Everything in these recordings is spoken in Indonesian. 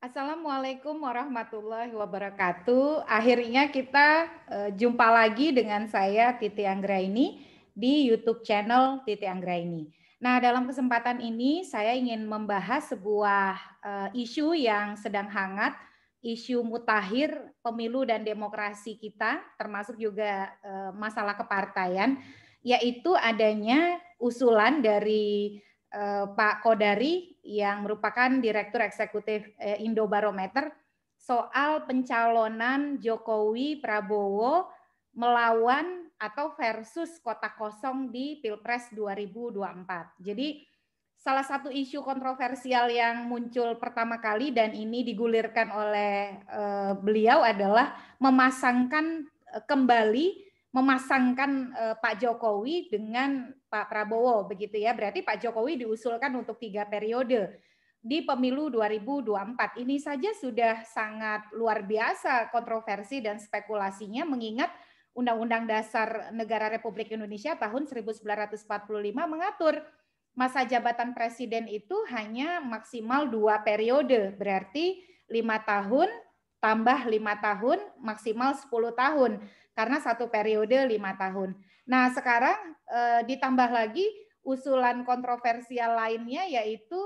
Assalamualaikum warahmatullahi wabarakatuh. Akhirnya kita jumpa lagi dengan saya Titi Anggraini di YouTube channel Titi Anggraini. Nah, dalam kesempatan ini saya ingin membahas sebuah isu yang sedang hangat, isu mutakhir pemilu dan demokrasi kita, termasuk juga masalah kepartaian, yaitu adanya usulan dari Pak Kodari yang merupakan Direktur Eksekutif Indobarometer soal pencalonan Jokowi Prabowo melawan atau versus kota kosong di Pilpres 2024. Jadi salah satu isu kontroversial yang muncul pertama kali dan ini digulirkan oleh beliau adalah memasangkan Pak Jokowi dengan Pak Prabowo begitu ya. Berarti Pak Jokowi diusulkan untuk 3 periode di pemilu 2024. Ini saja sudah sangat luar biasa kontroversi dan spekulasinya mengingat Undang-Undang Dasar Negara Republik Indonesia tahun 1945 mengatur masa jabatan presiden itu hanya maksimal 2 periode, berarti 5 tahun tambah 5 tahun maksimal 10 tahun karena satu periode 5 tahun. Nah, sekarang ditambah lagi usulan kontroversial lainnya yaitu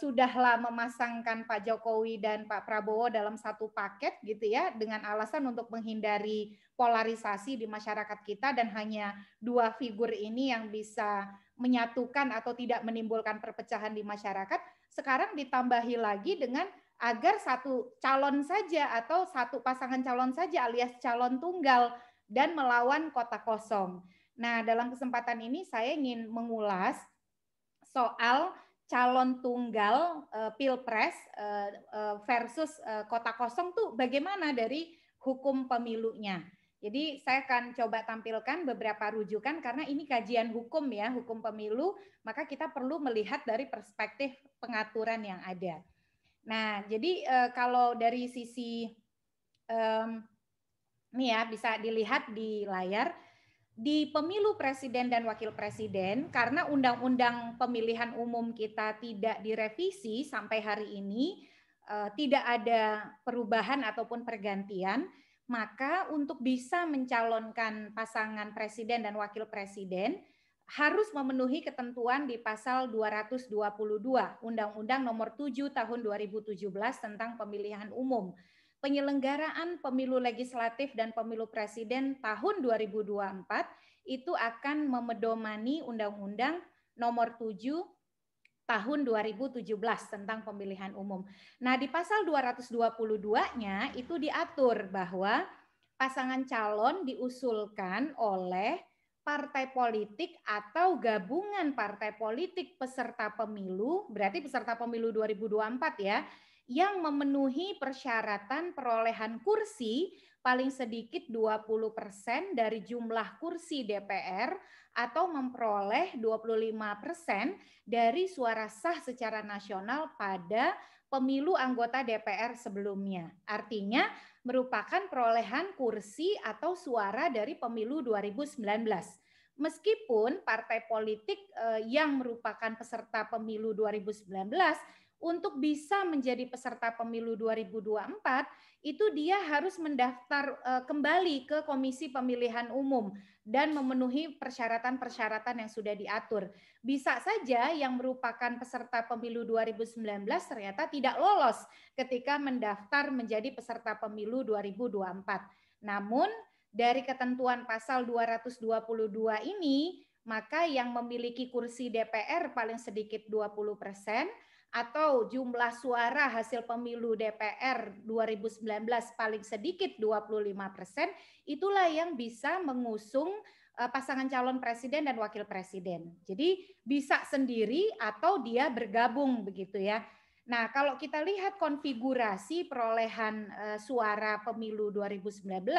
sudahlah memasangkan Pak Jokowi dan Pak Prabowo dalam satu paket gitu ya dengan alasan untuk menghindari polarisasi di masyarakat kita dan hanya dua figur ini yang bisa menyatukan atau tidak menimbulkan perpecahan di masyarakat. Sekarang ditambahi lagi dengan agar satu calon saja atau satu pasangan calon saja alias calon tunggal dan melawan kota kosong. Nah, dalam kesempatan ini saya ingin mengulas soal calon tunggal Pilpres versus kota kosong tuh bagaimana dari hukum pemilunya. Jadi saya akan coba tampilkan beberapa rujukan karena ini kajian hukum ya, hukum pemilu, maka kita perlu melihat dari perspektif pengaturan yang ada. Nah, jadi kalau dari sisi ini ya bisa dilihat di layar, di pemilu presiden dan wakil presiden, karena undang-undang pemilihan umum kita tidak direvisi sampai hari ini, tidak ada perubahan ataupun pergantian, maka untuk bisa mencalonkan pasangan presiden dan wakil presiden, harus memenuhi ketentuan di pasal 222 Undang-Undang Nomor 7 Tahun 2017 tentang Pemilihan Umum. Penyelenggaraan pemilu legislatif dan pemilu presiden tahun 2024 itu akan memedomani Undang-Undang Nomor 7 tahun 2017 tentang pemilihan umum. Nah, di pasal 222-nya itu diatur bahwa pasangan calon diusulkan oleh partai politik atau gabungan partai politik peserta pemilu, berarti peserta pemilu 2024 ya, yang memenuhi persyaratan perolehan kursi paling sedikit 20% dari jumlah kursi DPR atau memperoleh 25% dari suara sah secara nasional pada pemilu anggota DPR sebelumnya. Artinya merupakan perolehan kursi atau suara dari pemilu 2019. Meskipun partai politik yang merupakan peserta pemilu 2019 untuk bisa menjadi peserta pemilu 2024 itu dia harus mendaftar kembali ke Komisi Pemilihan Umum dan memenuhi persyaratan-persyaratan yang sudah diatur. Bisa saja yang merupakan peserta pemilu 2019 ternyata tidak lolos ketika mendaftar menjadi peserta pemilu 2024. Namun dari ketentuan pasal 222 ini, maka yang memiliki kursi DPR paling sedikit 20% atau jumlah suara hasil pemilu DPR 2019 paling sedikit 25%, itulah yang bisa mengusung pasangan calon presiden dan wakil presiden. Jadi bisa sendiri atau dia bergabung begitu ya. Nah, kalau kita lihat konfigurasi perolehan suara pemilu 2019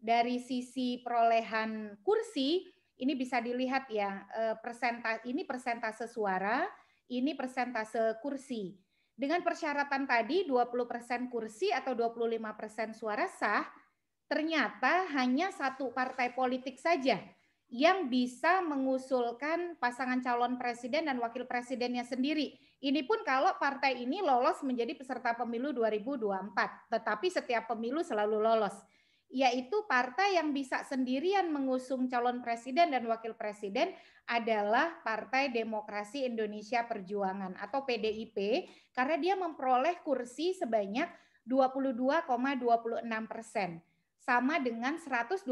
dari sisi perolehan kursi, ini bisa dilihat ya, persentase suara, ini persentase kursi. Dengan persyaratan tadi 20% kursi atau 25% suara sah, ternyata hanya satu partai politik saja yang bisa mengusulkan pasangan calon presiden dan wakil presidennya sendiri. Ini pun kalau partai ini lolos menjadi peserta pemilu 2024, tetapi setiap pemilu selalu lolos, yaitu partai yang bisa sendirian mengusung calon presiden dan wakil presiden adalah Partai Demokrasi Indonesia Perjuangan atau PDIP, karena dia memperoleh kursi sebanyak 22,26%, sama dengan 128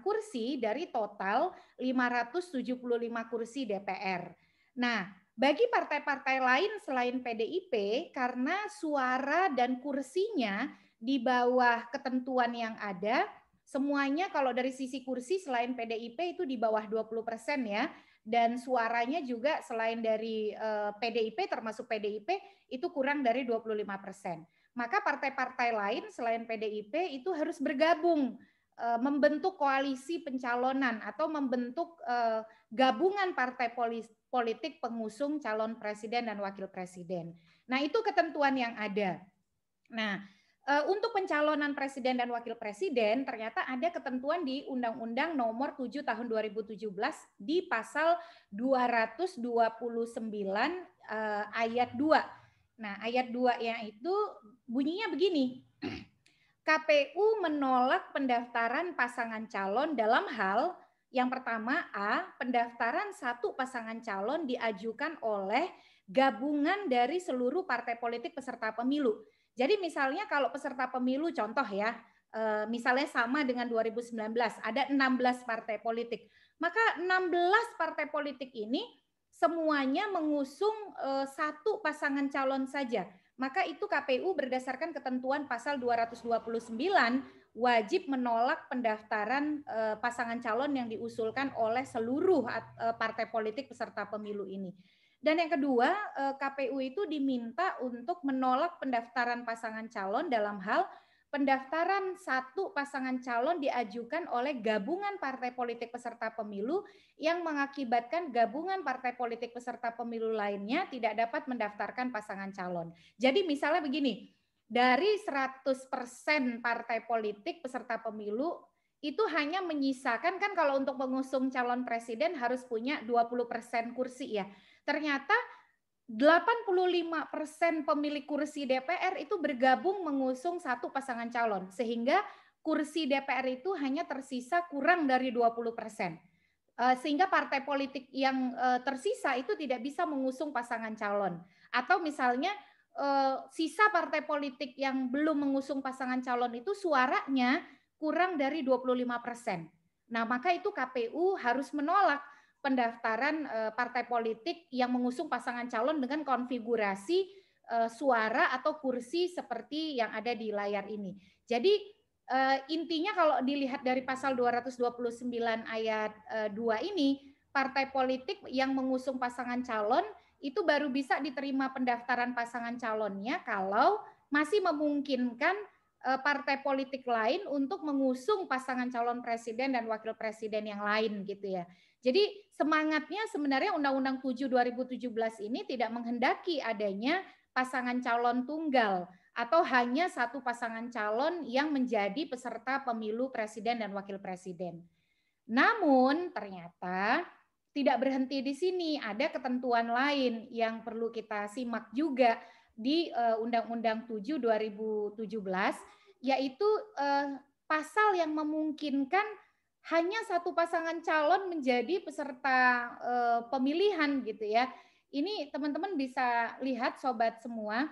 kursi dari total 575 kursi DPR. Nah, bagi partai-partai lain selain PDIP, karena suara dan kursinya di bawah ketentuan yang ada, semuanya kalau dari sisi kursi selain PDIP itu di bawah 20% ya, dan suaranya juga selain dari PDIP termasuk PDIP itu kurang dari 25%. Maka partai-partai lain selain PDIP itu harus bergabung membentuk koalisi pencalonan atau membentuk gabungan partai politik pengusung calon presiden dan wakil presiden. Nah, itu ketentuan yang ada. Nah, untuk pencalonan presiden dan wakil presiden ternyata ada ketentuan di Undang-Undang Nomor 7 Tahun 2017 di pasal 229 ayat 2. Nah, ayat 2-nya itu bunyinya begini. KPU menolak pendaftaran pasangan calon dalam hal yang pertama, A, pendaftaran satu pasangan calon diajukan oleh gabungan dari seluruh partai politik peserta pemilu. Jadi misalnya kalau peserta pemilu contoh ya, misalnya sama dengan 2019, ada 16 partai politik. Maka 16 partai politik ini semuanya mengusung satu pasangan calon saja. Maka itu KPU berdasarkan ketentuan pasal 229 wajib menolak pendaftaran pasangan calon yang diusulkan oleh seluruh partai politik peserta pemilu ini. Dan yang kedua, KPU itu diminta untuk menolak pendaftaran pasangan calon dalam hal pendaftaran satu pasangan calon diajukan oleh gabungan partai politik peserta pemilu yang mengakibatkan gabungan partai politik peserta pemilu lainnya tidak dapat mendaftarkan pasangan calon. Jadi misalnya begini, dari 100% partai politik peserta pemilu itu hanya menyisakan, kan kalau untuk mengusung calon presiden harus punya 20% kursi ya. Ternyata 85% pemilik kursi DPR itu bergabung mengusung satu pasangan calon, sehingga kursi DPR itu hanya tersisa kurang dari 20%. Sehingga partai politik yang tersisa itu tidak bisa mengusung pasangan calon. Atau misalnya sisa partai politik yang belum mengusung pasangan calon itu suaranya kurang dari 25%. Nah, maka itu KPU harus menolak pendaftaran partai politik yang mengusung pasangan calon dengan konfigurasi suara atau kursi seperti yang ada di layar ini. Jadi intinya kalau dilihat dari pasal 229 ayat 2 ini, partai politik yang mengusung pasangan calon itu baru bisa diterima pendaftaran pasangan calonnya kalau masih memungkinkan partai politik lain untuk mengusung pasangan calon presiden dan wakil presiden yang lain gitu ya. Jadi semangatnya sebenarnya Undang-Undang 7 2017 ini tidak menghendaki adanya pasangan calon tunggal atau hanya satu pasangan calon yang menjadi peserta pemilu presiden dan wakil presiden. Namun ternyata tidak berhenti di sini, ada ketentuan lain yang perlu kita simak juga di Undang-Undang 7 2017, yaitu pasal yang memungkinkan hanya satu pasangan calon menjadi peserta pemilihan gitu ya. Ini teman-teman bisa lihat sobat semua.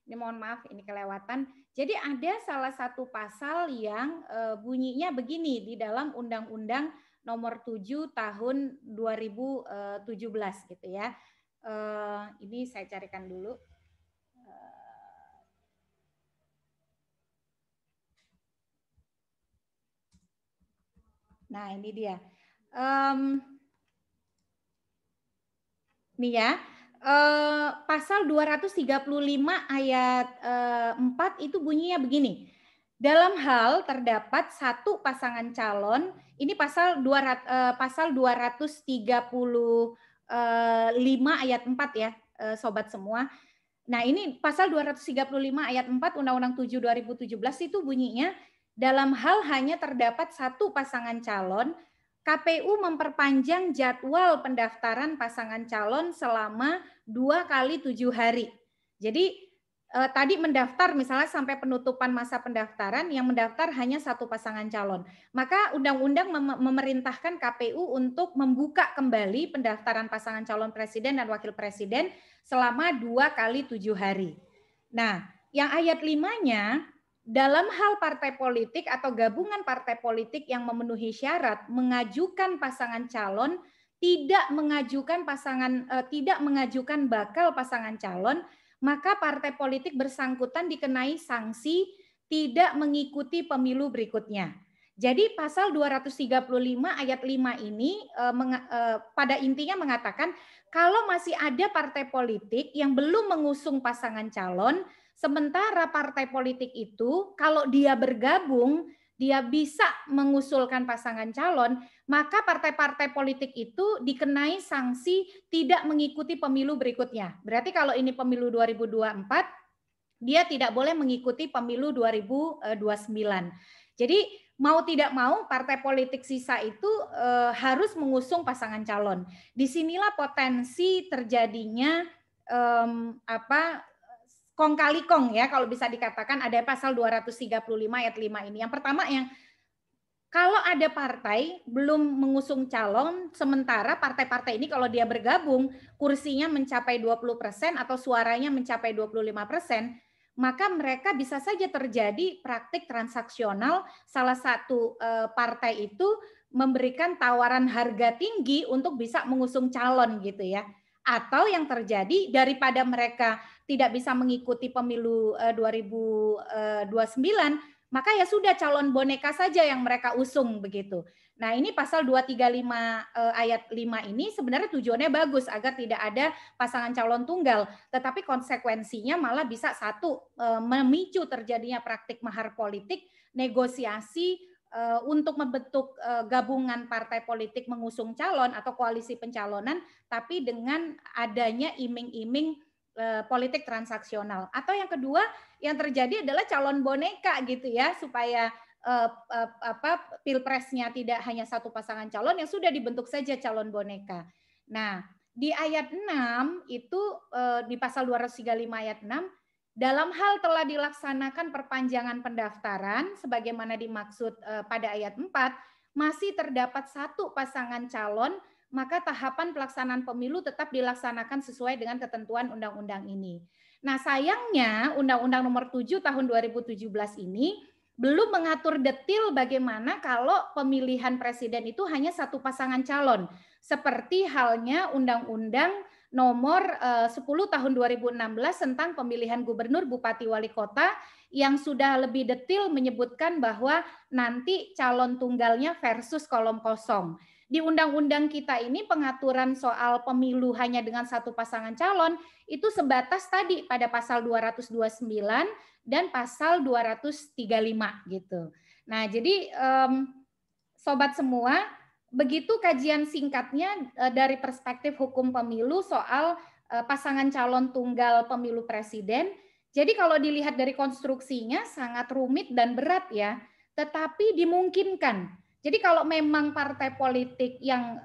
Ini mohon maaf ini kelewatan. Jadi ada salah satu pasal yang bunyinya begini di dalam Undang-Undang Nomor 7 Tahun 2017 gitu ya. Ini saya carikan dulu. Nah, ini dia. Nih ya, pasal 235 ayat 4 itu bunyinya begini. Dalam hal terdapat satu pasangan calon, ini pasal 235 ayat 4 ya, sobat semua. Nah, ini pasal 235 ayat 4 Undang-Undang 7 2017 itu bunyinya, dalam hal hanya terdapat satu pasangan calon, KPU memperpanjang jadwal pendaftaran pasangan calon selama 2 kali 7 hari. Jadi tadi mendaftar misalnya sampai penutupan masa pendaftaran, yang mendaftar hanya 1 pasangan calon. Maka undang-undang memerintahkan KPU untuk membuka kembali pendaftaran pasangan calon presiden dan wakil presiden selama 2 kali 7 hari. Nah, yang ayat 5-nya, dalam hal partai politik atau gabungan partai politik yang memenuhi syarat mengajukan pasangan calon, tidak mengajukan bakal pasangan calon, maka partai politik bersangkutan dikenai sanksi tidak mengikuti pemilu berikutnya. Jadi pasal 235 ayat 5 ini pada intinya mengatakan kalau masih ada partai politik yang belum mengusung pasangan calon, sementara partai politik itu kalau dia bergabung, dia bisa mengusulkan pasangan calon, maka partai-partai politik itu dikenai sanksi tidak mengikuti pemilu berikutnya. Berarti kalau ini pemilu 2024, dia tidak boleh mengikuti pemilu 2029. Jadi mau tidak mau partai politik sisa itu harus mengusung pasangan calon. Disinilah potensi terjadinya kong kali kong ya, kalau bisa dikatakan ada pasal 235 ayat 5 ini. Yang pertama kalau ada partai belum mengusung calon, sementara partai-partai ini kalau dia bergabung kursinya mencapai 20% atau suaranya mencapai 25%, maka mereka bisa saja terjadi praktik transaksional. Salah satu partai itu memberikan tawaran harga tinggi untuk bisa mengusung calon gitu ya. Atau yang terjadi daripada mereka tidak bisa mengikuti pemilu 2029, maka ya sudah calon boneka saja yang mereka usung begitu. Nah, ini pasal 235 ayat 5 ini sebenarnya tujuannya bagus agar tidak ada pasangan calon tunggal, tetapi konsekuensinya malah bisa memicu terjadinya praktik mahar politik, negosiasi untuk membentuk gabungan partai politik mengusung calon atau koalisi pencalonan, tapi dengan adanya iming-iming politik transaksional. Atau yang kedua yang terjadi adalah calon boneka gitu ya, supaya pilpresnya tidak hanya 1 pasangan calon, yang sudah dibentuk saja calon boneka. Nah, di ayat 6 itu di pasal 235 ayat 6, dalam hal telah dilaksanakan perpanjangan pendaftaran sebagaimana dimaksud pada ayat 4, masih terdapat 1 pasangan calon, maka tahapan pelaksanaan pemilu tetap dilaksanakan sesuai dengan ketentuan undang-undang ini. Nah, sayangnya Undang-Undang Nomor 7 Tahun 2017 ini belum mengatur detail bagaimana kalau pemilihan presiden itu hanya 1 pasangan calon. Seperti halnya Undang-Undang Nomor 10 Tahun 2016 tentang pemilihan gubernur, bupati, wali kota yang sudah lebih detail menyebutkan bahwa nanti calon tunggalnya versus kolom kosong. Di undang-undang kita ini pengaturan soal pemilu hanya dengan 1 pasangan calon itu sebatas tadi pada pasal 229 dan pasal 235 gitu. Nah, jadi sobat semua, begitu kajian singkatnya dari perspektif hukum pemilu soal pasangan calon tunggal pemilu presiden. Jadi kalau dilihat dari konstruksinya sangat rumit dan berat ya, tetapi dimungkinkan. Jadi kalau memang partai politik yang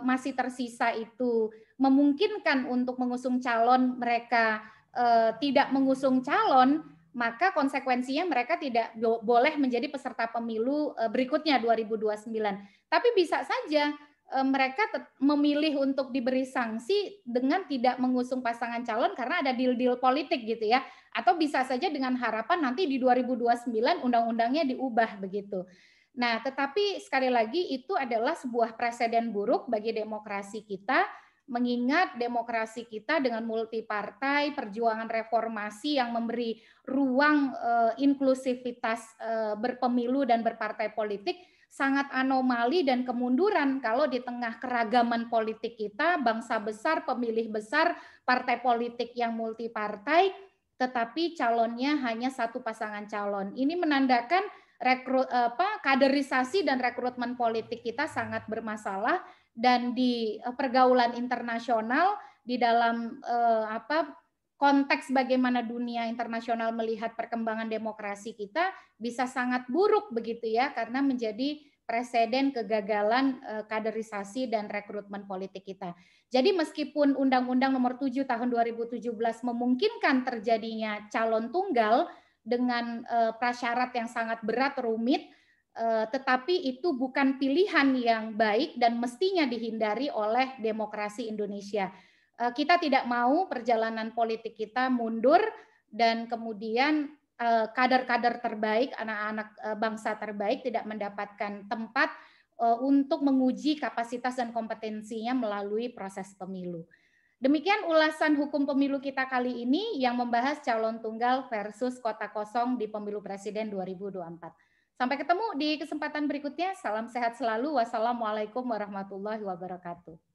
masih tersisa itu memungkinkan untuk mengusung calon, mereka tidak mengusung calon, maka konsekuensinya mereka tidak boleh menjadi peserta pemilu berikutnya 2029. Tapi bisa saja mereka memilih untuk diberi sanksi dengan tidak mengusung pasangan calon karena ada deal-deal politik gitu ya. Atau bisa saja dengan harapan nanti di 2029 undang-undangnya diubah begitu. Nah, tetapi sekali lagi itu adalah sebuah preseden buruk bagi demokrasi kita, mengingat demokrasi kita dengan multipartai, perjuangan reformasi yang memberi ruang inklusivitas berpemilu dan berpartai politik sangat anomali dan kemunduran kalau di tengah keragaman politik kita, bangsa besar, pemilih besar, partai politik yang multipartai, tetapi calonnya hanya 1 pasangan calon. Ini menandakan kaderisasi dan rekrutmen politik kita sangat bermasalah, dan di pergaulan internasional di dalam konteks bagaimana dunia internasional melihat perkembangan demokrasi kita bisa sangat buruk begitu ya, karena menjadi preseden kegagalan kaderisasi dan rekrutmen politik kita. Jadi meskipun Undang-Undang Nomor 7 Tahun 2017 memungkinkan terjadinya calon tunggal dengan prasyarat yang sangat berat, rumit, tetapi itu bukan pilihan yang baik dan mestinya dihindari oleh demokrasi Indonesia. Kita tidak mau perjalanan politik kita mundur dan kemudian kader-kader terbaik, anak-anak bangsa terbaik tidak mendapatkan tempat untuk menguji kapasitas dan kompetensinya melalui proses pemilu. Demikian ulasan hukum pemilu kita kali ini yang membahas calon tunggal versus kota kosong di pemilu presiden 2024. Sampai ketemu di kesempatan berikutnya. Salam sehat selalu. Wassalamualaikum warahmatullahi wabarakatuh.